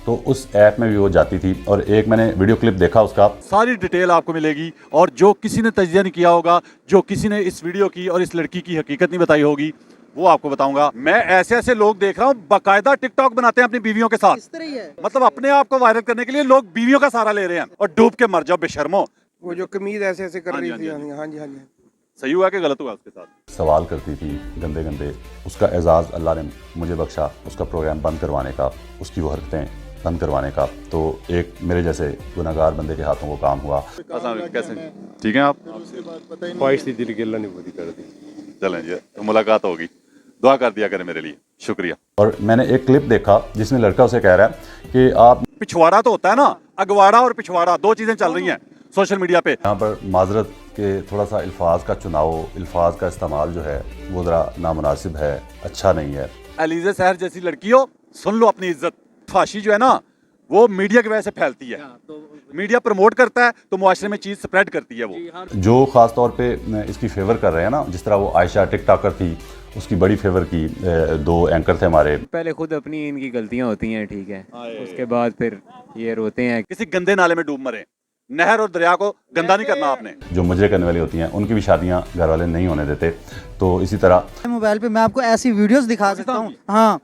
तो उस ऐप में भी वो जाती थी और एक मैंने वीडियो क्लिप देखा उसका। सारी डिटेल आपको मिलेगी और जो किसी ने तजिया नहीं किया होगा, जो किसी ने इस वीडियो की और इस लड़की की हकीकत नहीं बताई होगी, वो आपको बताऊंगा। मैं ऐसे ऐसे लोग देख रहा हूँ बाकायदा टिकटॉक बनाते हैं अपनी बीवियों के साथ। इस तरह ही है। मतलब अपने आप को वायरल करने के लिए लोग बीवियों का सहारा ले रहे हैं और डूब के मर जाओ बेशर्मो। वो जो कमीज ऐसे ऐसे कर हाँ जी, रही थी। हाँ जी, हाँ जी हाँ जी। सही हुआ कि गलत हुआ उसके साथ? सवाल करती थी गंदे गंदे। उसका एजाज़ अल्लाह ने मुझे बख्शा उसका प्रोग्राम बंद करवाने का, उसकी वो हरकतें बंद करवाने का। तो एक मेरे जैसे गुनहगार बंदे के हाथों को काम हुआ। कैसे ठीक है आप? ख्वाहिश थी दिल की, अल्लाह ने पूरी कर दी। चलें जी, तो मुलाकात होगी, दुआ कर दिया करें मेरे लिए। शुक्रिया। और मैंने एक क्लिप देखा जिसमें लड़का उसे कह रहा है कि आप पिछवाड़ा तो होता है ना, अगवाड़ा और पिछवाड़ा दो चीजें चल रही हैं सोशल मीडिया पे। यहाँ पर माजरत के थोड़ा सा अल्फाज का चुनाव, अल्फाज का इस्तेमाल जो है वो ज़रा नामुनासिब है, अच्छा नहीं है। एलिज़ा सहर जैसी लड़की हो, सुन लो अपनी इज्जत। फाशी जो है ना वो मीडिया की वजह से फैलती है। मीडिया प्रमोट करता है तो मुआशरे में चीज स्प्रेड करती है वो। जो ख़ास तौर पे इसकी फेवर कर रहे हैं ना, जिस तरह वो आयशा टिकटॉकर थी, उसकी बड़ी फेवर की। दो एंकर थे हमारे। पहले खुद अपनी इनकी गलतियां होती हैं, ठीक है, उसके बाद फिर ये रोते हैं। किसी गंदे नाले में डूब मरे। नहर और दरिया को गंदा नहीं करना आपने। जो मुजरे करने वाली होती हैं उनकी भी शादियां घर वाले नहीं होने देते। तो इसी तरह मोबाइल पे मैं आपको ऐसी वीडियोस दिखा सकता हूँ। हाँ,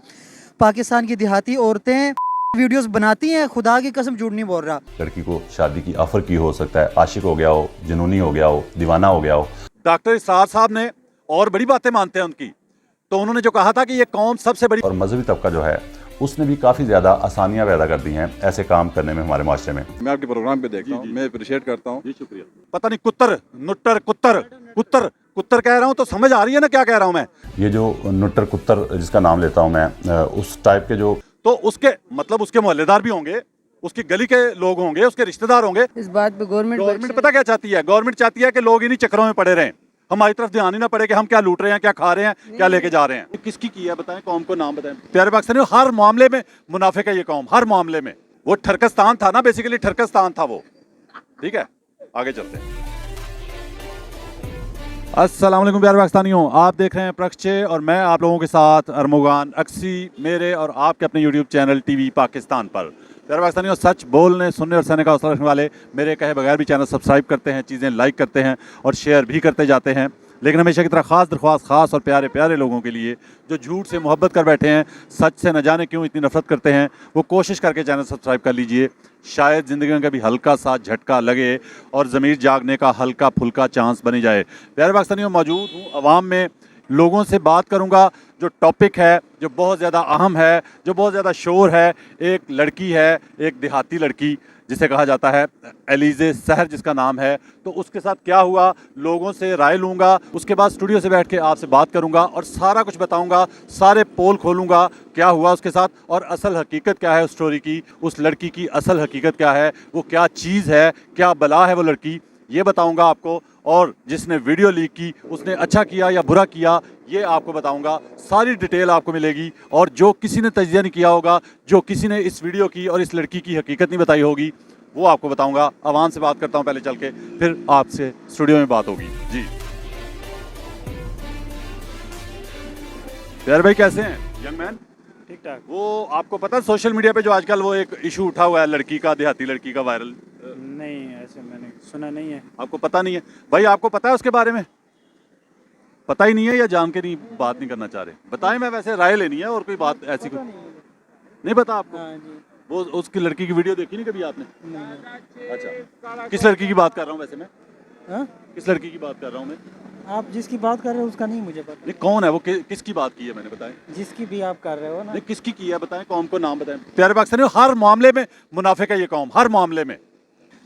पाकिस्तान की देहाती औरतें वीडियोस बनाती हैं, खुदा की कसम झूठ नहीं बोल रहा। लड़की को शादी की ऑफर की हो सकता है, आशिक हो गया हो, जुनूनी हो गया हो, दीवाना हो गया हो। डॉक्टर इसरार साहब ने और बड़ी बातें मानते हैं उनकी, तो उन्होंने जो कहा था कि ये कौम सबसे बड़ी। और मजहबी तबका जो है उसने भी काफ़ी ज़्यादा आसानियां पैदा कर दी हैं ऐसे काम करने में हमारे माशरे में। मैं आपके प्रोग्राम पे देखता हूँ, मैं अप्रिशिएट करता हूँ। शुक्रिया। पता नहीं कुत्तर नुट्टर कुत्तर कुत्तर कुत्तर कह रहा हूँ तो समझ आ रही है ना क्या कह रहा हूँ मैं? ये जो नुट्टर कुत्तर जिसका नाम लेता हूँ मैं, उस टाइप के जो, तो उसके मतलब उसके मोहल्लेदार भी होंगे, उसकी गली के लोग होंगे, उसके रिश्तेदार होंगे। इस बात पे गवर्नमेंट पता क्या चाहती है? गवर्नमेंट चाहती है कि लोग इन्हीं चक्करों में पड़े रहें, हमारी तरफ ध्यान ही ना पड़े कि हम क्या लूट रहे हैं, क्या खा रहे हैं, क्या लेके जा रहे हैं। किसकी की है बताएं, कौम को नाम बताएं। प्यारे पाकिस्तानियों, हर मामले में मुनाफे का ये कौम, हर मामले में। वो ठरकस्तान था ना, बेसिकली ठरकस्तान था वो। ठीक है, आगे चलते हैं। अस्सलाम वालेकुम प्यारे पाकिस्तानियों, आप देख रहे हैं प्रक्षे और मैं आप लोगों के साथ अरमुगान अक्सी, मेरे और आपके अपने यूट्यूब चैनल टीवी पाकिस्तान पर। प्यारे पाकिस्तानियों, सच बोलने, सुनने और सहने का हौसला रखने वाले मेरे कहे बगैर भी चैनल सब्सक्राइब करते हैं, चीज़ें लाइक करते हैं और शेयर भी करते जाते हैं। लेकिन हमेशा की तरह ख़ास दरख्वास्त ख़ास और प्यारे प्यारे लोगों के लिए जो झूठ से मोहब्बत कर बैठे हैं, सच से न जाने क्यों इतनी नफरत करते हैं, वो कोशिश करके चैनल सब्सक्राइब कर लीजिए। शायद ज़िंदगी में कभी हल्का सा झटका लगे और ज़मीर जागने का हल्का फुल्का चांस बनी जाए। प्यारे पाकिस्तानियों, मौजूद हूँ अवाम में, लोगों से बात करूंगा। जो टॉपिक है जो बहुत ज़्यादा अहम है, जो बहुत ज़्यादा शोर है, एक लड़की है, एक देहाती लड़की जिसे कहा जाता है एलिज़ा सहर जिसका नाम है। तो उसके साथ क्या हुआ, लोगों से राय लूँगा, उसके बाद स्टूडियो से बैठ के आपसे बात करूँगा और सारा कुछ बताऊँगा, सारे पोल खोलूँगा क्या हुआ उसके साथ और असल हकीकत क्या है उस स्टोरी की, उस लड़की की असल हकीकत क्या है, वो क्या चीज़ है, क्या बला है वो लड़की, ये बताऊंगा आपको। और जिसने वीडियो लीक की उसने अच्छा किया या बुरा किया, ये आपको बताऊंगा। सारी डिटेल आपको मिलेगी और जो किसी ने तजिया नहीं किया होगा, जो किसी ने इस वीडियो की और इस लड़की की हकीकत नहीं बताई होगी, वो आपको बताऊंगा। आवाम से बात करता हूं पहले चल के, फिर आपसे स्टूडियो में बात होगी। जी प्यारे भाई, कैसे हैं यंग मैन? ठीक ठाक। वो आपको पता है सोशल मीडिया पे जो आजकल वो एक इशू उठा हुआ है लड़की का, देहाती लड़की का वायरल? नहीं, ऐसे मैंने सुना नहीं है। आपको पता नहीं है? भाई आपको पता है उसके बारे में? पता ही नहीं है या जान के नहीं बात नहीं करना चाह रहे? बताएं, मैं वैसे राय लेनी है और कोई बात ऐसी कोई नहीं पता आपको? हाँ जी। वो उसकी लड़की की वीडियो देखी नहीं कभी आपने? अच्छा, किस लड़की की बात कर रहा हूँ वैसे मैं? हाँ? किस लड़की की बात कर रहा हूँ मैं? आप जिसकी बात कर रहे हो उसका नहीं मुझे पता। नहीं, कौन है वो, किसकी बात की है मैंने, बताएं। जिसकी भी आप कर रहे हो ना। नहीं, किसकी की है बताएं, कौम को नाम बताएं। प्यारे पाकिस्तानियों, हर मामले में मुनाफे का ये कौम, हर मामले में।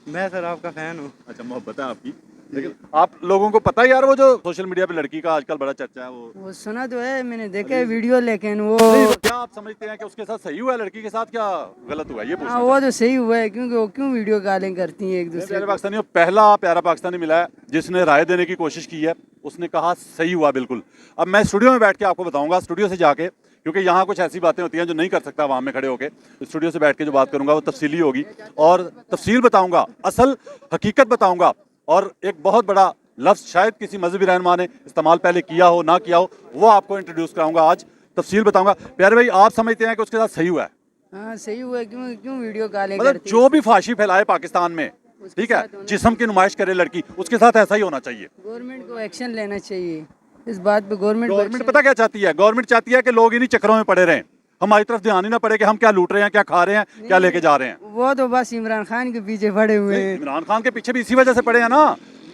मैं सर आपका फैन हूँ। अच्छा, मोहब्बत है आपकी। लेकिन आप लोगों को पता है यार, वो जो सोशल मीडिया पे लड़की का आजकल बड़ा चर्चा है, वो सुना तो है, मैंने देखा है वीडियो, लेकिन वो क्या आप समझते हैं कि उसके साथ सही हुआ है, लड़की के साथ क्या गलत हुआ, ये हाँ, वो तो सही हुआ है, क्योंकि वो क्यों वीडियो कॉलिंग करती हैं एक दूसरे प्यारे को। पाकिस्तानियों, पहला प्यारा पाकिस्तानी मिला है जिसने राय देने की कोशिश की है, उसने कहा सही हुआ बिल्कुल। अब मैं स्टूडियो में बैठ के आपको बताऊंगा, स्टूडियो से जाके, क्योंकि यहाँ कुछ ऐसी बातें होती हैं जो नहीं कर सकता वहाँ में खड़े होके। स्टूडियो से बैठ के जो बात करूंगा वो तफसीली होगी और तफसील बताऊंगा, असल हकीकत बताऊंगा। और एक बहुत बड़ा लफ्ज़ शायद किसी मजहबी रहनुमा ने इस्तेमाल पहले किया हो ना किया हो, वो आपको इंट्रोड्यूस कराऊंगा आज, तफसील बताऊंगा। प्यारे भाई, आप समझते हैं कि उसके साथ सही हुआ है? हाँ सही हुआ, क्यों क्यों वीडियो कॉलिंग मतलब करती जो भी फाशी फैलाए पाकिस्तान में, ठीक है, साथ होना जिस्म की नुमाइश करे लड़की, उसके साथ ऐसा ही होना चाहिए। गवर्नमेंट को एक्शन लेना चाहिए इस बात पे। गवर्नमेंट पता क्या चाहती है? गवर्नमेंट चाहती है कि लोग इन्हीं चक्करों में पड़े रहें, हमारी तरफ ध्यान ही ना पड़े कि हम क्या लूट रहे हैं, क्या खा रहे हैं, क्या लेके जा रहे हैं। वो तो बस इमरान खान के पीछे पड़े हुए हैं। इमरान खान के पीछे भी इसी वजह से पड़े हैं ना,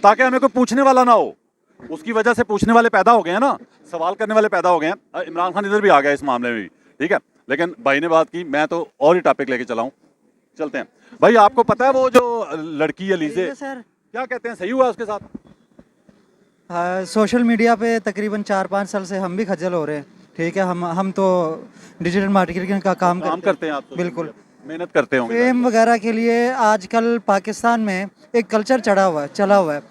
ताकि हमें कोई पूछने वाला ना हो। उसकी वजह से पूछने वाले पैदा हो गए हैं ना, सवाल करने वाले पैदा हो गए हैं। इमरान खान इधर भी आ गया इस मामले में भी, ठीक है। लेकिन भाई ने बात की, मैं तो और ही टॉपिक लेके चला हूँ। चलते हैं भाई। आपको पता है वो जो लड़की अलीजे, सर क्या कहते हैं, सही हुआ उसके साथ? हाँ, सोशल मीडिया पे तकरीबन 4-5 साल से हम भी खज्जल हो रहे हैं, ठीक है। हम तो डिजिटल मार्केटिंग का काम करते हैं आप तो, बिल्कुल मेहनत करते होंगे। फेम वगैरह के लिए आजकल पाकिस्तान में एक कल्चर चला हुआ है।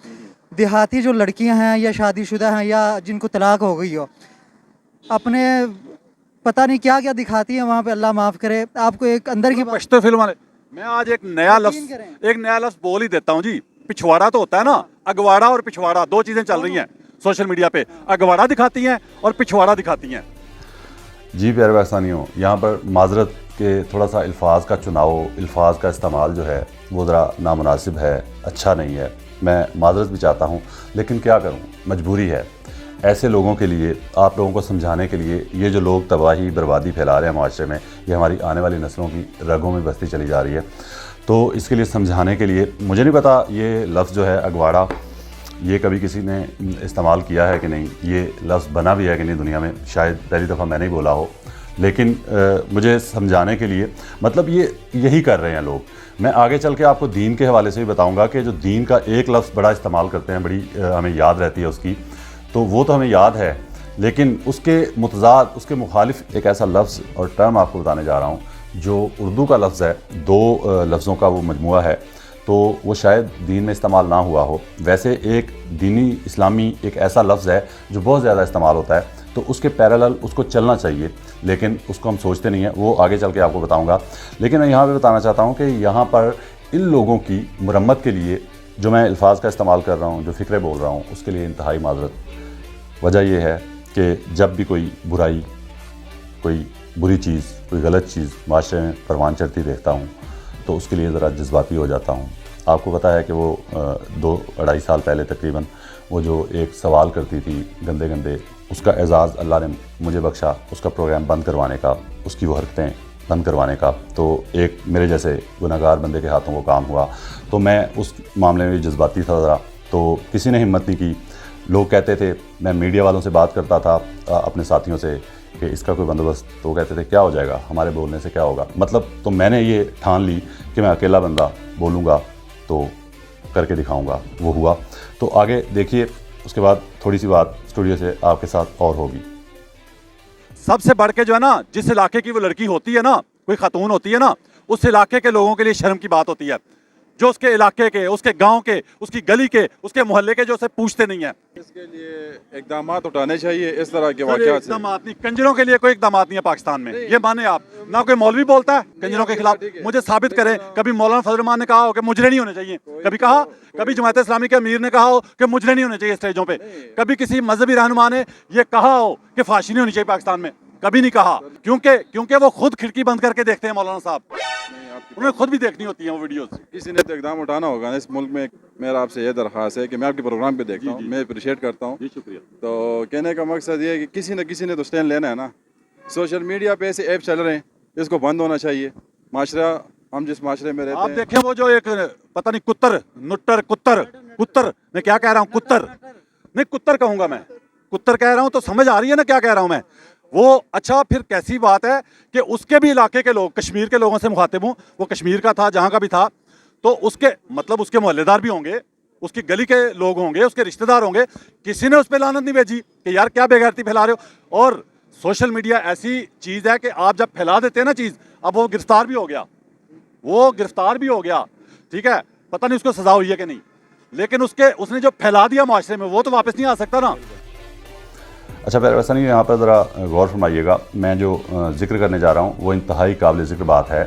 देहाती जो लड़कियां हैं या शादीशुदा हैं या जिनको तलाक हो गई हो, अपने पता नहीं क्या क्या दिखाती हैं वहाँ पे, अल्लाह माफ़ करे। आपको एक अंदर की बात पश्तो फिल्म वाले, मैं आज एक नया लफ्ज बोल ही देता हूँ जी। पिछवाड़ा तो होता है ना, अगवाड़ा और पिछवाड़ा, दो चीजें चल रही हैं सोशल मीडिया पे। अगवाड़ा दिखाती हैं और पिछवाड़ा दिखाती हैं। जी प्यारे पाकिस्तानियों, यहाँ पर माजरत के थोड़ा सा अल्फाज का चुनाव, अल्फाज का इस्तेमाल जो है वो ज़रा नामुनासिब है, अच्छा नहीं है। मैं माजरत भी चाहता हूँ, लेकिन क्या करूँ, मजबूरी है। ऐसे लोगों के लिए, आप लोगों को समझाने के लिए, ये जो लोग तबाही बर्बादी फैला रहे हैं माशरे में, ये हमारी आने वाली नस्लों की रगों में बसती चली जा रही है। तो इसके लिए समझाने के लिए, मुझे नहीं पता ये लफ्ज़ जो है अगवाड़ा, ये कभी किसी ने इस्तेमाल किया है कि नहीं, ये लफ्ज़ बना भी है कि नहीं दुनिया में, शायद पहली दफ़ा मैंने ही बोला हो। लेकिन मुझे समझाने के लिए, मतलब ये यही कर रहे हैं लोग। मैं आगे चल के आपको दीन के हवाले से भी बताऊंगा कि जो दीन का एक लफ्ज़ बड़ा इस्तेमाल करते हैं, बड़ी हमें याद रहती है उसकी, तो वो तो हमें याद है, लेकिन उसके मुतज़ाद, उसके मुखालिफ एक ऐसा लफ्ज़ और टर्म आपको बताने जा रहा हूँ जो उर्दू का लफ्ज़ है। दो लफ्ज़ों का वो मजमुआ है, तो वो शायद दीन में इस्तेमाल ना हुआ हो। वैसे एक दीनी इस्लामी एक ऐसा लफ्ज़ है जो बहुत ज़्यादा इस्तेमाल होता है, तो उसके पैरेलल उसको चलना चाहिए, लेकिन उसको हम सोचते नहीं हैं। वो आगे चल के आपको बताऊंगा। लेकिन मैं यहाँ पे बताना चाहता हूँ कि यहाँ पर इन लोगों की मुरम्मत के लिए जो मैं अल्फाज का इस्तेमाल कर रहा हूँ, जो फ़िक्रे बोल रहा हूँ, उसके लिए इंतहाई माजरत। वजह यह है कि जब भी कोई बुराई, कोई बुरी चीज़, कोई गलत चीज़ माशरे में परवान चढ़ती देखता हूँ, तो उसके लिए ज़रा जज्बाती हो जाता हूँ। आपको पता है कि वो 2-2.5 साल पहले तकरीबन वो जो एक सवाल करती थी गंदे गंदे, उसका एजाज़ अल्लाह ने मुझे बख्शा, उसका प्रोग्राम बंद करवाने का, उसकी वो हरकतें बंद करवाने का। तो एक मेरे जैसे गुनहगार बंदे के हाथों वो काम हुआ, तो मैं उस मामले में जज्बाती था ज़रा, तो किसी ने हिम्मत नहीं की। लोग कहते थे, मैं मीडिया वालों से बात करता था अपने साथियों से कि इसका कोई बंदोबस्त, तो कहते थे क्या हो जाएगा, हमारे बोलने से क्या होगा। मतलब तो मैंने ये ठान ली कि मैं अकेला बंदा बोलूँगा तो करके दिखाऊँगा। वो हुआ। तो आगे देखिए, उसके बाद थोड़ी सी बात स्टूडियो से आपके साथ और होगी। सबसे बढ़ के जो है ना, जिस इलाके की वो लड़की होती है ना, कोई खातून होती है ना, उस इलाके के लोगों के लिए शर्म की बात होती है। जो उसके इलाके के, उसके गांव के, उसकी गली के, उसके मोहल्ले के जो उसे पूछते नहीं है। इसके लिए इकदाम उठाने चाहिए इस तरह के वाक़यात से। इकदामात नहीं, कंजरों के लिए कोई इकदामात नहीं है पाकिस्तान में, ये माने आप। ना कोई मौलवी बोलता है कंजरों के खिलाफ, मुझे साबित करें। कभी मौलाना फजल रहमान ने कहा हो कि मुजरे नहीं होने चाहिए, कभी कहा? कभी जमात इस्लामी के अमीर ने कहा हो कि मुजरे नहीं होने चाहिए स्टेजों पे? कभी किसी मजहबी रहनुमा ने यह कहा हो कि फांसी नहीं होनी चाहिए पाकिस्तान में? कभी नहीं कहा। क्योंकि वो खुद खिड़की बंद करके देखते हैं मौलाना साहब, उन्हें खुद भी देखनी होती है वो वीडियोस। किसी ने तो इकदाम उठाना होगा ना इस मुल्क में। मेरा आपसे ये दरख्वास्त है कि मैं आपके प्रोग्राम पे देखता हूँ, मैं अप्रिशिएट करता हूँ। जी शुक्रिया। तो कहने का मकसद ये है कि किसी ने तो स्टैंड लेना है ना। सोशल मीडिया पे ऐसे ऐप चल रहे हैं, इसको बंद होना चाहिए। माशरा, हम जिस माशरे में रहते आप हैं, देखें वो जो एक पता नहीं कुत्तर मैं क्या कह रहा हूँ, कुत्तर कहूंगा मैं, कुत्तर कह रहा हूँ, तो समझ आ रही है ना क्या कह रहा हूँ मैं? वो अच्छा, फिर कैसी बात है कि उसके भी इलाके के लोग, कश्मीर के लोगों से मुखातिब हूँ, वो कश्मीर का था, जहाँ का भी था, तो उसके मतलब उसके मोहल्लेदार भी होंगे, उसकी गली के लोग होंगे, उसके रिश्तेदार होंगे। किसी ने उस पर लानत नहीं भेजी कि यार क्या बेगैरती फैला रहे हो। और सोशल मीडिया ऐसी चीज़ है कि आप जब फैला देते हैं ना चीज़, अब वो गिरफ्तार भी हो गया, ठीक है, पता नहीं उसको सजा हुई है कि नहीं, लेकिन उसने जो फैला दिया माशरे में, वो तो वापस नहीं आ सकता ना। अच्छा प्यारे पाकिस्तानी, यहाँ पर ज़रा गौर फरमाइएगा। मैं जो जिक्र करने जा रहा हूँ वो इंतहाई काबिल ज़िक्र बात है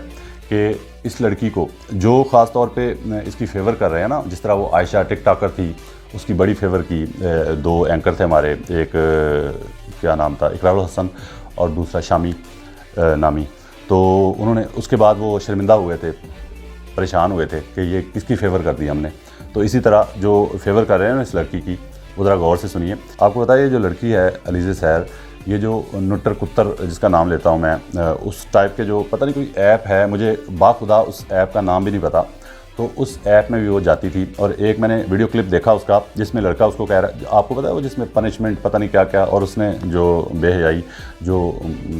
कि इस लड़की को जो ख़ास तौर पे इसकी फेवर कर रहे हैं ना, जिस तरह वो आयशा टिकटॉकर थी, उसकी बड़ी फेवर की। 2 एंकर थे हमारे, एक क्या नाम था, इकरारुल हसन और दूसरा शामी नामी। तो उन्होंने उसके बाद वो शर्मिंदा हुए थे, परेशान हुए थे कि ये किसकी फेवर कर दी हमने। तो इसी तरह जो फेवर कर रहे हैं ना इस लड़की की, वो ज़रा गौर से सुनिए। आपको पता है ये जो लड़की है अलीज़े सहर, ये जो नुट्टर कुत्तर जिसका नाम लेता हूँ मैं, उस टाइप के जो पता नहीं कोई ऐप है, मुझे बाखुदा उस ऐप का नाम भी नहीं पता, तो उस ऐप में भी वो जाती थी। और एक मैंने वीडियो क्लिप देखा उसका जिसमें लड़का उसको कह रहा है, आपको पता है वो जिसमें पनिशमेंट पता नहीं क्या क्या, और उसने जो बेहयाई जो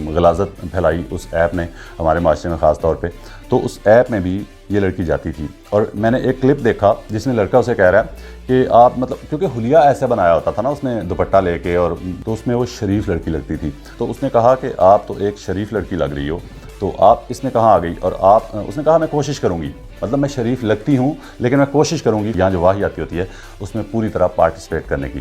गलाजत फैलाई उस ऐप ने हमारे माशरे में ख़ास तौर पे, तो उस ऐप में भी ये लड़की जाती थी। और मैंने एक क्लिप देखा जिसमें लड़का उसे कह रहा है कि आप मतलब, क्योंकि हुलिया ऐसे बनाया होता था ना उसने दुपट्टा लेके, और तो उसमें वो शरीफ लड़की लगती थी। तो उसने कहा कि आप तो एक शरीफ लड़की लग रही हो, तो आप इसमें कहाँ आ गई। और आप, उसने कहा मैं कोशिश करूँगी, मतलब मैं शरीफ लगती हूँ लेकिन मैं कोशिश करूँगी यहाँ जो वाहियाती होती है उसमें पूरी तरह पार्टिसिपेट करने की।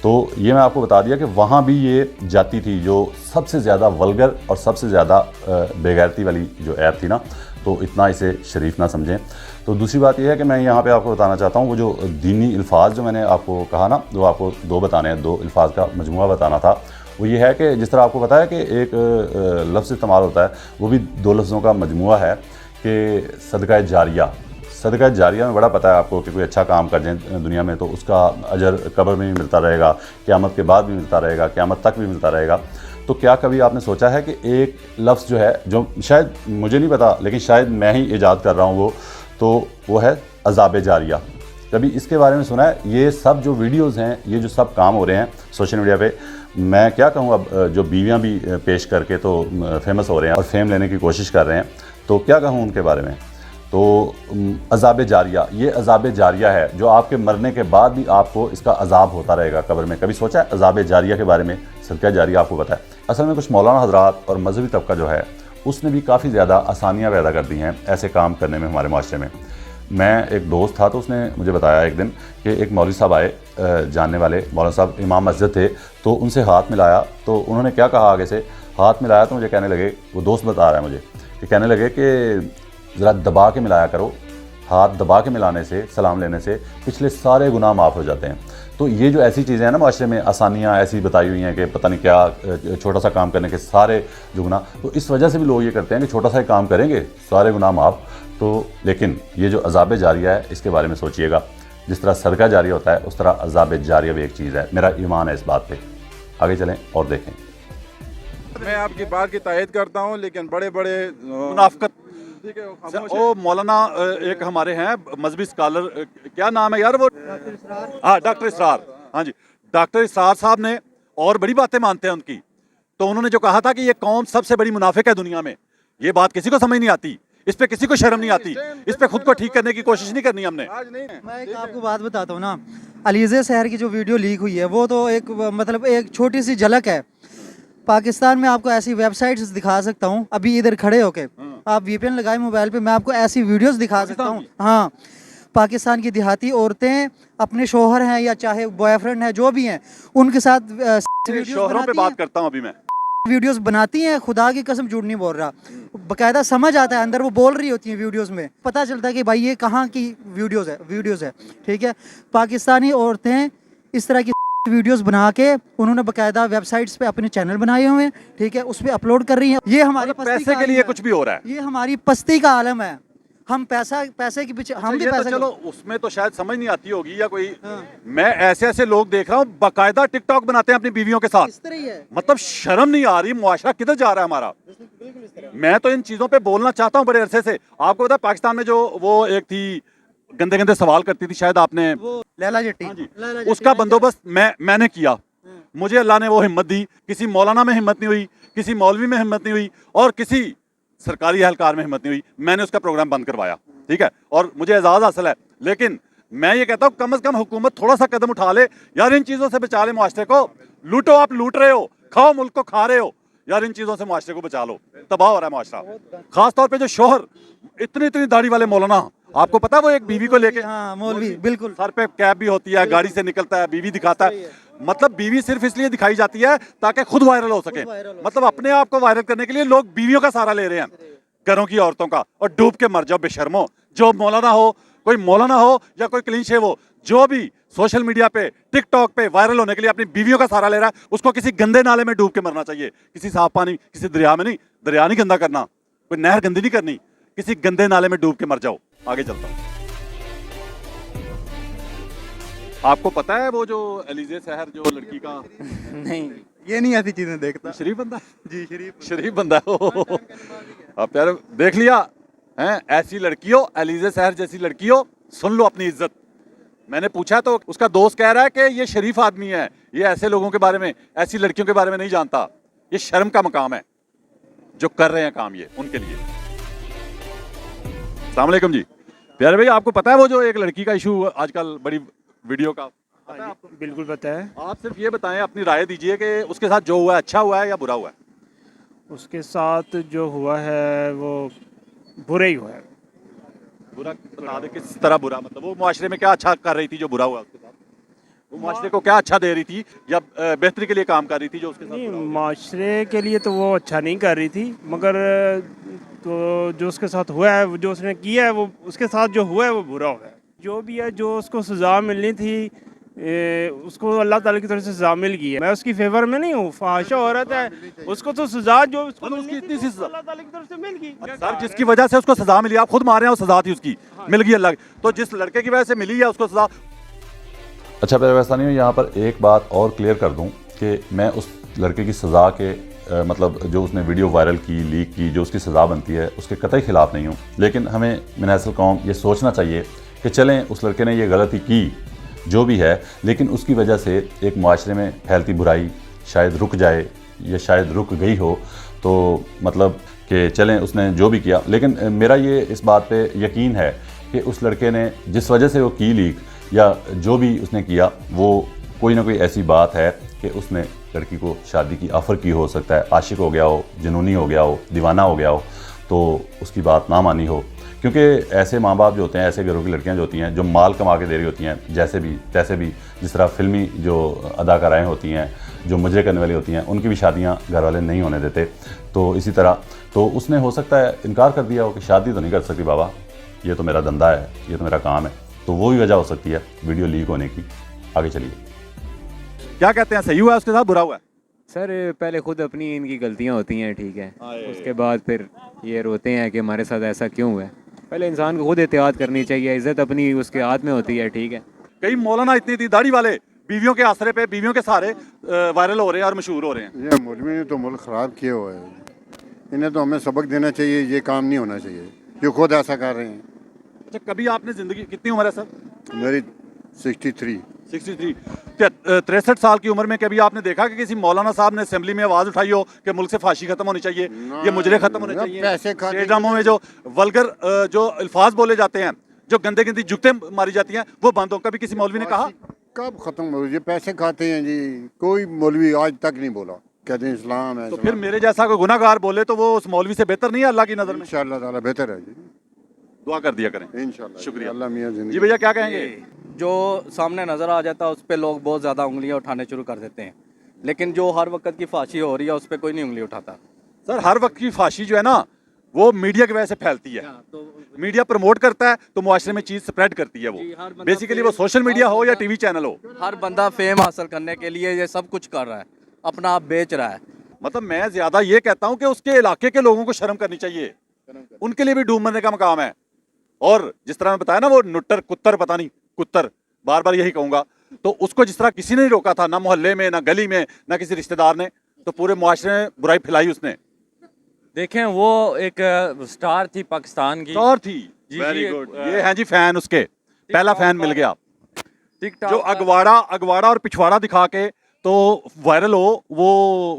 तो ये मैं आपको बता दिया कि वहाँ भी ये जाती थी, जो सबसे ज़्यादा वल्गर और सबसे ज़्यादा बेगैरती वाली जो ऐप थी ना, तो इतना इसे शरीफ ना समझें। तो दूसरी बात यह है कि मैं यहाँ पे आपको बताना चाहता हूँ, वो जो दीनी अल्फाज जो मैंने आपको कहा ना, जो आपको दो बताने हैं, दो अल्फाज का मजमुआ बताना था, वो ये है कि जिस तरह आपको पता है कि एक लफ्ज़ इस्तेमाल होता है, वो भी दो लफ्ज़ों का मजमुआ है कि सदका जारिया। सदका जारिया में बड़ा पता है आपको कि कोई अच्छा काम कर जाए दुनिया में तो उसका अजर कब्र में भी मिलता रहेगा, क़यामत के बाद भी मिलता रहेगा, क़यामत तक भी मिलता रहेगा। तो क्या कभी आपने सोचा है कि एक लफ्ज़ जो है, जो शायद मुझे नहीं पता लेकिन शायद मैं ही ईजाद कर रहा हूँ वो है अज़ाब जारिया। कभी इसके बारे में सुना है? ये सब जो वीडियोज़ हैं, ये जो सब काम हो रहे हैं सोशल मीडिया पे, मैं क्या कहूँ, अब जो बीवियाँ भी पेश करके तो फेमस हो रहे हैं और फेम लेने की कोशिश कर रहे हैं, तो क्या कहूँ उनके बारे में। तो अज़ाब जारिया, ये अज़ाब जारिया है जो आपके मरने के बाद भी आपको इसका अज़ाब होता रहेगा कब्र में। कभी सोचा है अज़ाब जारिया के बारे में? सदका जारिया आपको पता है, असल में कुछ मौलाना हजरात और मजहबी तबका जो है उसने भी काफ़ी ज़्यादा आसानियाँ पैदा कर दी हैं ऐसे काम करने में हमारे माशरे में। मैं एक दोस्त था तो उसने मुझे बताया एक दिन कि एक मौलवी साहब आए, जानने वाले मौलवी साहब इमाम मस्जिद थे, तो उनसे हाथ मिलाया। तो उन्होंने क्या कहा, आगे से हाथ मिलाया तो मुझे कहने लगे, वो दोस्त बता रहा है मुझे कि कहने लगे कि ज़रा दबा के मिलाया करो, हाथ दबा के मिलाने से, सलाम लेने से पिछले सारे गुनाह माफ़ हो जाते हैं। तो ये जो ऐसी चीज़ें हैं ना माशरे में, आसानियाँ ऐसी बताई हुई हैं कि पता नहीं क्या, छोटा सा काम करने के सारे जो गुनाह, तो इस वजह से भी लोग ये करते हैं कि छोटा सा ही काम करेंगे सारे गुनाह माफ़। तो लेकिन ये जो अज़ाब जारिया है इसके बारे में सोचिएगा, जिस तरह सदका जारिया होता है उस तरह अज़ाब जारिया भी एक चीज़ है। मेरा ईमान है इस बात पे। आगे चलें और देखें। मैं आपकी बात की तायद करता हूँ, लेकिन बड़े बड़े मुनाफकत। ठीक है, वो खामोश है। ओ मौलाना एक हमारे हैं मजहबी स्कॉलर, क्या नाम है यार वो? हाँ, डॉक्टर इसरार। हाँ जी, डॉक्टर इसरार साहब ने और बड़ी बातें मानते हैं उनकी। तो उन्होंने जो कहा था कि ये कौम सबसे बड़ी मुनाफिक है दुनिया में, ये बात किसी को समझ नहीं आती, इस पे किसी को शर्म नहीं आती, इस पे खुद को ठीक करने की कोशिश नहीं करनी हमने। आज नहीं है। मैं एक आपको बात बताता हूँ ना, अलीज़े सहर की जो वीडियो लीक हुई है वो तो एक मतलब एक छोटी सी झलक है। पाकिस्तान में आपको ऐसी वेबसाइट्स दिखा सकता हूँ, अभी इधर खड़े होके आप वीपीएन लगाए मोबाइल पे, मैं आपको ऐसी वीडियोस दिखा सकता हूँ। हाँ, पाकिस्तान की देहाती औरतें अपने शोहर हैं या चाहे बॉयफ्रेंड है जो भी हैं उनके साथ शोहरों पे बात करता हूँ अभी मैं। वीडियोस बनाती हैं, खुदा की कसम झूठ नहीं बोल रहा, बकायदा समझ आता है, अंदर वो बोल रही होती हैं वीडियोस में, पता चलता है कि भाई ये कहाँ की वीडियोस है। ठीक है, पाकिस्तानी औरतें इस तरह की वीडियोस बना के उन्होंने बकायदा वेबसाइट्स पे अपने चैनल बनाए हुए हैं, ठीक है, उस पर अपलोड कर रही हैं। ये हमारी पैसे के लिए कुछ भी हो रहा है, ये हमारी पस्ती का आलम है। हम पैसे के पीछे हम भी पैसे, चलो उसमें तो शायद समझ नहीं आती होगी या कोई। मैं ऐसे लोग देख रहा हूँ बाकायदा टिकटॉक बनाते हैं अपनी बीवियों के साथ, इस तरह ही है। मतलब शर्म नहीं आ रही, मुआशरा किधर जा रहा है हमारा। मैं तो इन चीजों पे बोलना चाहता हूँ बड़े अरसे से। आपको पता है पाकिस्तान में जो वो एक थी गंदे गंदे सवाल करती थी, शायद आपने, लैला जट्टी, उसका बंदोबस्त मैंने किया। मुझे अल्लाह ने वो हिम्मत दी, किसी मौलाना में हिम्मत नहीं हुई, किसी मौलवी में हिम्मत नहीं हुई और किसी सरकारी एहलकार में हिम्मत नहीं हुई। मैंने उसका प्रोग्राम बंद करवाया, ठीक है, और मुझे एजाज़ हासिल है। लेकिन मैं ये कहता हूँ कम से कम हुकूमत थोड़ा सा कदम उठा ले यार, इन चीज़ों से बचा ले मुआशरे को। लूटो, आप लूट रहे हो, खाओ मुल्क को खा रहे हो यार, इन चीज़ों से मुआशरे को बचा लो, तबाह हो रहा है मुआशरा। खास तौर पे जो शोहर, इतनी दाढ़ी वाले मौलाना, आपको पता है वो एक बीवी को लेके, हाँ मौलवी, बिल्कुल सर पे कैप भी होती है, गाड़ी से निकलता है, बीवी दिखाता है। मतलब बीवी सिर्फ इसलिए दिखाई जाती है ताकि खुद वायरल हो सके, मतलब अपने आप को वायरल करने के लिए लोग बीवियों का सहारा ले रहे हैं, घरों की औरतों का। और डूब के मर जाओ बेशर्मो। जो मौलाना हो, कोई मौलाना हो या कोई क्लीन हो, जो भी सोशल मीडिया पे टिकटॉक पे वायरल होने के लिए अपनी बीवियों का सहारा ले रहा है, उसको किसी गंदे नाले में डूब के मरना चाहिए, किसी साफ पानी, किसी दरिया में नहीं। दरिया नहीं गंदा करना, कोई नहर गंदी नहीं करनी, किसी गंदे नाले में डूब के मर जाओ। आगे चलता हूं। आपको पता है वो जो एलिजे सहर जो लड़की का नहीं, ये नहीं ऐसी चीजें देखता। शरीफ बंदा जी शरीफ बंदा हो। अब यार देख लिया हैं, ऐसी लड़की हो, एलिजे सहर जैसी लड़की हो, सुन लो अपनी इज्जत। मैंने पूछा तो उसका दोस्त कह रहा है कि ये शरीफ आदमी है, ये ऐसे लोगों के बारे में, ऐसी लड़कियों के बारे में नहीं जानता। ये शर्म का मकाम है जो कर रहे हैं काम ये उनके लिए। अस्सलाम वालेकुम जी। प्यारे भाई, आपको पता है वो जो एक लड़की का इशू आजकल बड़ी वीडियो का, पता है आपको? बिल्कुल पता है। आप सिर्फ ये बताएं, अपनी राय दीजिए कि उसके साथ जो हुआ है अच्छा हुआ है या बुरा हुआ है? उसके साथ जो हुआ है वो बुरा ही हुआ है। बुरा बता दे, किस तरह बुरा? मतलब वो मुआशरे में क्या अच्छा कर रही थी जो बुरा हुआ उसके साथ? वो मुआशरे को क्या अच्छा दे रही थी या बेहतरी के लिए काम कर रही थी जो उसके साथ नहीं, बुरा हुआ? माशरे के लिए तो वो अच्छा नहीं कर रही थी, मगर तो जो उसके साथ हुआ है, जो उसने किया है, वो उसके साथ जो हुआ है वो बुरा हुआ है। जो भी है, जो उसको सज़ा मिलनी थी उसको अल्लाह ताला की तरफ से सज़ा मिल गई है। मैं उसकी फेवर में नहीं हूँ, फाहिशा औरत है, उसको तो सज़ा जो उसको मतलब उसकी मिलनी इतनी थी, सी उसको अल्लाह ताला की तरफ से मिल गई। सर, जिसकी वजह से उसको सजा मिली, आप खुद मारे हैं, वो सजा थी उसकी, मिल गई अल्लाह की। तो जिस लड़के की वजह से मिली है उसको सजा। अच्छा प्यारे पाकिस्तानियों, यहाँ पर एक बात और क्लियर कर दूँ कि मैं उस लड़के की सज़ा के मतलब जो उसने वीडियो वायरल की, लीक की, जो उसकी सज़ा बनती है उसके कतई ख़िलाफ़ नहीं हूँ। लेकिन हमें मिनासल कौम ये सोचना चाहिए कि चलें, उस लड़के ने ये गलती की जो भी है, लेकिन उसकी वजह से एक माशरे में फैलती बुराई शायद रुक जाए या शायद रुक गई हो। तो मतलब कि चलें, उसने जो भी किया, लेकिन मेरा ये इस बात पे यकीन है कि उस लड़के ने जिस वजह से वो की लीक या जो भी उसने किया, वो कोई ना कोई ऐसी बात है कि उसने लड़की को शादी की ऑफ़र की, हो सकता है आशिक हो गया हो, जुनूनी हो गया हो, दीवाना हो गया हो, तो उसकी बात ना मानी हो। क्योंकि ऐसे माँ बाप जो होते हैं, ऐसे घरों की लड़कियां जो होती हैं, जो माल कमा के दे रही होती हैं, जैसे भी तैसे भी, जिस तरह फिल्मी जो अदाकाराएँ होती हैं, जो मुजरे करने वाली होती हैं, उनकी भी शादियाँ घर वाले नहीं होने देते। तो इसी तरह तो उसने हो सकता है इनकार कर दिया हो कि शादी तो नहीं कर सकती बाबा, ये तो मेरा धंधा है, ये तो मेरा काम है। तो वो भी वजह हो सकती है वीडियो लीक होने की। आगे चलिए। क्या कहते हैं, सही हुआ है उसके साथ, बुरा हुआ है? सर पहले खुद अपनी इनकी गलतियाँ होती हैं, ठीक है, उसके बाद फिर ये रोते हैं कि हमारे साथ ऐसा क्यों हुआ है। पहले इंसान को खुद एहतियात करनी चाहिए, इज़्ज़त अपनी उसके हाथ में होती है, ठीक है। कई मौलाना इतनी दाढ़ी वाले बीवियों के आसरे पे, बीवियों के सहारे वायरल हो रहे हैं और मशहूर हो रहे हैं। ये मौलवी ने तो मुल्क ख़राब किया हुआ है, इन्हें तो हमें सबक देना चाहिए, ये काम नहीं होना चाहिए, ये खुद ऐसा कर रहे हैं। अच्छा, कभी आपने ज़िंदगी, कितनी उम्र है सर? मेरी 63। 63, 63 साल की उम्र में कभी आपने देखा कि किसी मौलाना साहब ने असेंबली में आवाज़ उठाई हो कि मुल्क से फांसी खत्म होनी चाहिए, ये मुजरे खत्म होने चाहिए? पैसे खाते स्टेज ड्रामों में जो वल्गर जो अल्फाज बोले जाते हैं, जो गंदे गंदी जुगतें मारी जाती हैं, वो बंद हो। कभी किसी मौलवी ने कहा? कब ख़त्म हो, ये पैसे खाते हैं जी। कोई मौलवी आज तक नहीं बोला, कहते हैं इस्लाम है। तो फिर मेरे जैसा कोई गुनाहगार बोले तो वो उस मौलवी से बेहतर नहीं है अल्लाह की नज़र में? इंशाअल्लाह ताला बेहतर है जी, दुआ कर दिया करें। इंशाअल्लाह। शुक्रिया। अल्लाह मियां जी जिंदगी। भैया, क्या कहेंगे? जो सामने नज़र आ जाता है उस पर लोग बहुत ज़्यादा उंगलियां उठाने शुरू कर देते हैं, लेकिन जो हर वक्त की फांसी हो रही है उस पर कोई नहीं उंगली उठाता। सर, हर वक्त की फांसी जो है ना, वो मीडिया की वजह से फैलती है। मीडिया प्रमोट करता है तो मुआशरे में चीज़ स्प्रेड करती है। वो बेसिकली वो सोशल मीडिया हो या टीवी चैनल हो, हर बंदा फेम हासिल करने के लिए ये सब कुछ कर रहा है, अपना आप बेच रहा है। मतलब मैं ज़्यादा ये कहता हूँ कि उसके इलाके के लोगों को शर्म करनी चाहिए, उनके लिए भी डूब मरने का मकाम है। और जिस तरह मैं बताया ना, वो नुट्टर कुत्तर, पता नहीं कुत्तर, बार बार यही कहूँगा, तो उसको जिस तरह किसी ने नहीं रोका था, ना मोहल्ले में, ना गली में, ना किसी रिश्तेदार ने, तो पूरे मुआशरे में बुराई फैलाई उसने। देखें, वो एक स्टार थी पाकिस्तान की, स्टार थी। Very good. ये हैं जी फैन उसके, पहला फैन मिल गया। जो अगवाड़ा और पिछवाड़ा दिखा के तो वायरल हो, वो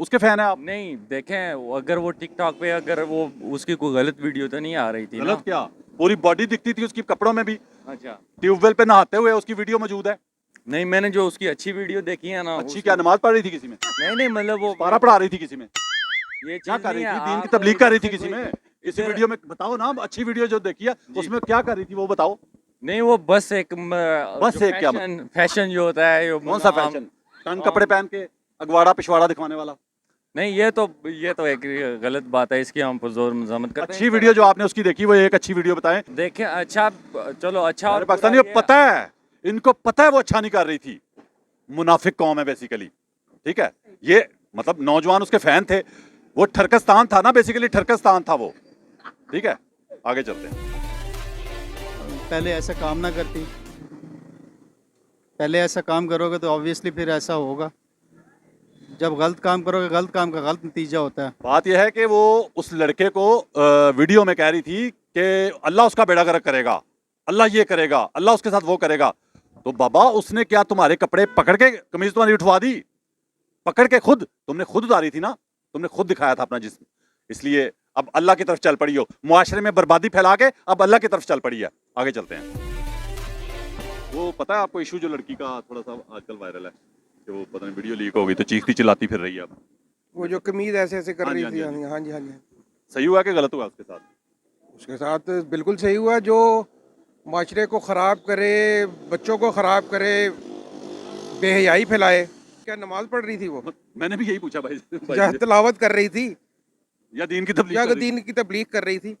उसके फैन है आप? नहीं, देखें, अगर वो टिकटॉक पे अगर वो उसकी कोई गलत वीडियो तो नहीं आ रही थी? गलत क्या, पूरी बॉडी दिखती थी उसकी कपड़ों में भी। अच्छा, ट्यूबवेल पे नहाते हुए उसकी वीडियो मौजूद है। नहीं, मैंने जो उसकी अच्छी वीडियो देखी है ना। अच्छी क्या, नमाज पढ़ रही थी किसी में? नहीं, मतलब वो पारा पढ़ा रही थी किसी में? ये क्या कर रही थी? दीन की आप तबलीग कर रही थी किसी में? इसी फिर- वीडियो में बताओ ना, अच्छी वीडियो जो देखी है उसमें क्या कर रही थी वो बताओ। नहीं, वो बस एक बस एक क्या फैशन जो होता है, कौन सा फैशन? तंग कपड़े पहन के अगवाड़ा पिछवाड़ा दिखाने वाला? नहीं, ये तो एक गलत बात है, इसकी हम पुरजोर मज़म्मत करते हैं। अच्छी वीडियो जो आपने उसकी देखी, वो एक अच्छी वीडियो बताएं। देखें, अच्छा, चलो, अच्छा। और पाकिस्तानियों पता है, इनको पता है वो अच्छा नहीं कर रही थी। मुनाफिक कौम है बेसिकली, ठीक है। ये मतलब नौजवान उसके फैन थे, वो ठरकस्तान था ना, बेसिकली ठरकस्तान था वो, ठीक है, आगे चलते हैं। पहले ऐसा काम ना करती, पहले ऐसा काम करोगे तो ऑब्वियसली फिर ऐसा होगा। जब गलत काम करोगे, गलत काम का गलत नतीजा होता है। बात यह है कि वो उस लड़के को वीडियो में कह रही थी कि अल्लाह उसका बेड़ा गर्क करेगा, अल्लाह ये करेगा, अल्लाह उसके साथ वो करेगा। तो बाबा उसने क्या तुम्हारे कपड़े पकड़ के कमीज तुम्हारी उठवा दी? पकड़ के खुद तुमने खुद उतारी थी ना, तुमने खुद दिखाया था अपना जिस्म। इसलिए अब अल्लाह की तरफ चल पड़ी हो, मुआशरे में बर्बादी फैला के अब अल्लाह की तरफ चल पड़ी है। आगे चलते हैं। वो पता है आपको इशू जो लड़की का थोड़ा सा आजकल वायरल है कि वो पता नहीं वीडियो लीक हो गई तो चीखती चिल्लाती फिर रही है अब। वो जो कमीज ऐसे ऐसे कर हाँ जी, रही थी, हाँ जी, हाँ जी हाँ जी, सही हुआ कि गलत हुआ उसके साथ? उसके साथ बिल्कुल सही हुआ। जो माशरे को ख़राब करे, बच्चों को ख़राब करे, बेहयाई फैलाए। क्या नमाज पढ़ रही थी वो? मैंने भी यही पूछा भाई, या तिलावत कर रही थी, या दीन की तबलीग या कर रही थी? दीन की तबलीग कर रही थी।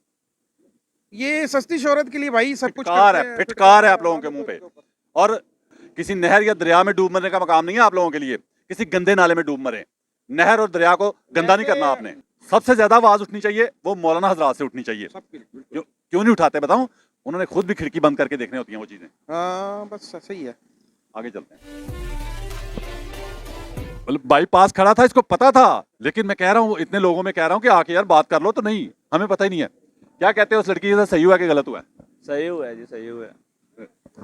ये सस्ती शोहरत के लिए भाई सब कुछ फिटकार करते है, हैं। फिटकार है आप लोगों के मुंह पे। और किसी नहर या दरिया में डूब मरने का मकाम नहीं है आप लोगों के लिए, किसी गंदे नाले में डूब मरे। नहर और दरिया को गंदा नहीं करना आपने। सबसे ज्यादा आवाज उठनी चाहिए वो मौलाना हजरात से उठनी चाहिए। क्यों नहीं उठाते बताऊं? उन्होंने खुद भी खिड़की बंद करके देखने होती हैं वो चीजें। हाँ बस सही है। आगे चलते हैं। बाईपास खड़ा था, इसको पता था, लेकिन मैं कह रहा हूँ इतने लोगों में कह रहा हूँ कि आके यार बात कर लो तो नहीं, हमें पता ही नहीं है। क्या कहते हो उस लड़की के साथ, सही हुआ कि गलत हुआ? सही हुआ है जी, सही हुआ है।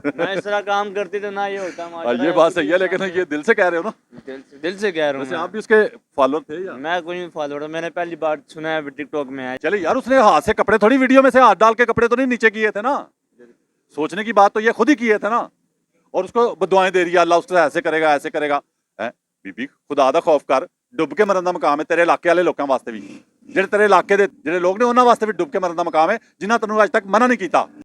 ना इस तरह काम करती तो ना ये होता। ये बात सही है, लेकिन ये दिल से कह रहे हो ना? दिल से कह रहा हूँ। वैसे आप भी उसके फॉलोअर थे या? मैं कोई फॉलोअर, मैंने पहली बार सुना है टिकटॉक में है। चले यार, उसने हाथ से कपड़े थोड़ी वीडियो में से हाथ डाल के कपड़े तो नहीं नीचे किए थे ना। सोचने की बात तो ये खुद ही किए थे ना। और उसको दुआएं दे रही है अल्लाह उससे ऐसे करेगा ऐसे करेगा। बीबी खुदा दा खौफ कर, डुब के मरन दा मकाम है तेरे इलाके वाले लोगों वास्ते भी, ਜਿਹੜੇ तेरे इलाके ਦੇ ਜਿਹੜੇ ਲੋਕ ਨੇ ਉਹਨਾਂ ਵਾਸਤੇ ਵੀ ਡੁੱਬ ਕੇ ਮਰਨ ਦਾ ਮਕਾਮ ਹੈ, ਜਿਨ੍ਹਾਂ ਤੈਨੂੰ ਅੱਜ ਤੱਕ ਮਨਾ ਨਹੀਂ ਕੀਤਾ।